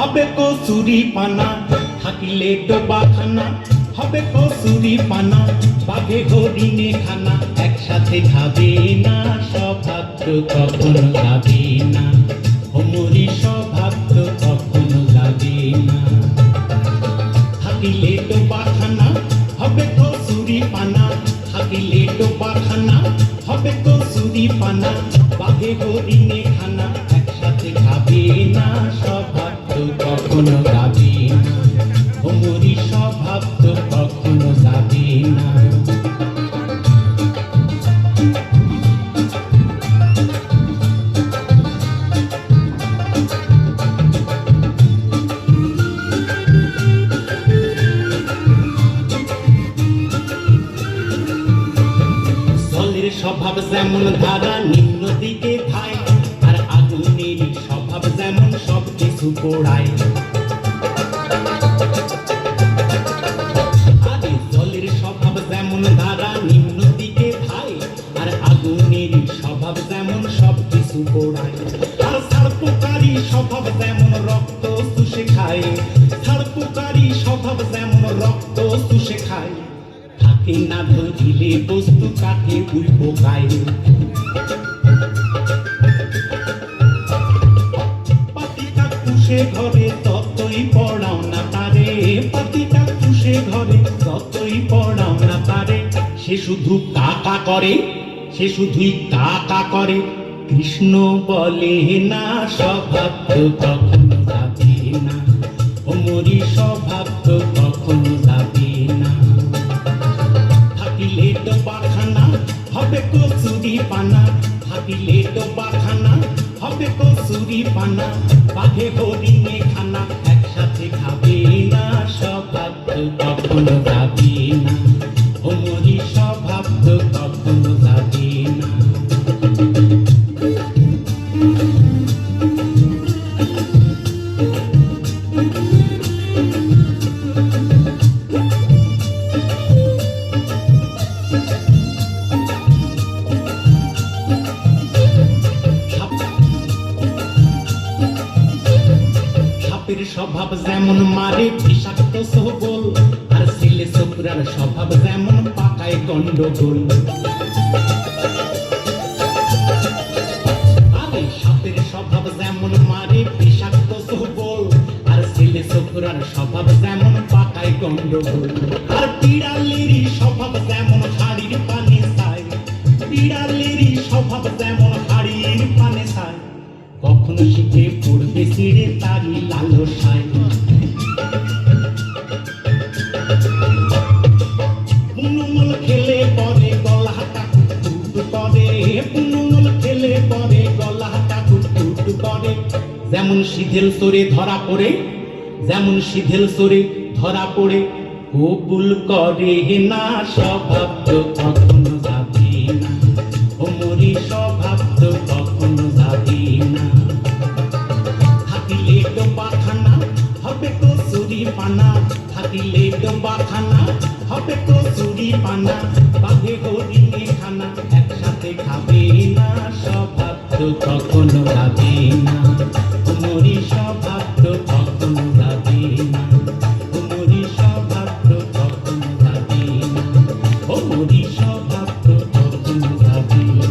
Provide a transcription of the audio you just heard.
হবে কচুরি পানা, থাকিলে ডোবাখানা হবে কচুরি পানা, বাঘে হরিণে খানা একসাথে খাবে না, সৌভাগ্য কখনো যাবে না, ওমরি সৌভাগ্য কখনো যাবে না। থাকিলে ডোবাখানা হবে কচুরি পানা, থাকিলে ডোবাখানা হবে কচুরি পানা, বাঘে হরিণে খানা একসাথে খাবে না, সৌভাগ্য কখনো যাবে না, ওমরি সৌভাগ্য কখনো যাবে না। স্বভাব যেমন ধারা নিম্ন দিকে ধায়, আর আগুনের স্বভাব যেমন সব কিছু পোড়ায়। আরে জলের স্বভাব যেমন ধারা নিম্ন দিকে ধায়, আর আগুনের স্বভাব যেমন সব কিছু পোড়ায়। আর সার্পকারী স্বভাব যেমন রক্ত চুষে খায়, সার্পকারী স্বভাব যেমন রক্ত চুষে খায়। থাকে না ধরিলে বস্তু কাঠে উইব গায়ে, পাতিটা কুশে ঘরে ততই পড়াও না তারে, পাতিটা কুশে ঘরে ততই পড়াও না তারে। সে শুধু কাকা করে, সে শুধুই কাকা করে, কৃষ্ণ বলে না, সৌভাগ্য কখনো যাবে না, ওমরি সৌভাগ্য কখনো যাবে না। থাকিলে ডোবাখানা হবে কচুরি পানা, থাকিলে ডোবাখানা হবে কচুরি পানা, বাঘে হরিণে খানা একসাথে খাবে না, সৌভাগ্য কখনো যাবে না, ওমরি সৌভাগ্য কখনো যাবে না। সাপের স্বভাব যেমন মারে বিষাক্ত সবল, আর ছেলে ছোকরার স্বভাব যেমন পাকায় গন্ডগোল। আরে সাপের স্বভাব যেমন মারে বিষাক্ত সবল, আর ছেলে ছোকরার স্বভাব যেমন পাকায় গন্ডগোল। আর বিড়ালেরই স্বভাব যেমন হাড়ির পানে চায়, বিড়ালেরই স্বভাব যেমন হাড়ির পানে চায়। কখনো শিখে পড়বে ছিঁড়ে তারি লালসায়, পুনুমল খেলে পরে গলাটা কুটকুট করে, পুনুমল খেলে পরে গলাটা কুটকুট করে। যেমন সিধেল সরে ধরা পড়ে, যেমন সিধেল সরে ধরা পড়ে, কবুল করে না, সৌভাগ্য কখনো যাবে না, ওমরি সৌভাগ্য কখনো যাবে না। থাকিলে ডোবাখানা হবে কচুরি পানা, থাকিলে ডোবাখানা হবে কচুরি পানা, বাঘে হরিণে খানা একসাথে খাবে না, সৌভাগ্য কখনো যাবে না, ওমরি সৌভাগ্য কখনো যাবে না, ওমরি সৌভাগ্য কখনো যাবে না, ওমরি সৌভাগ্য কখনো যাবে না।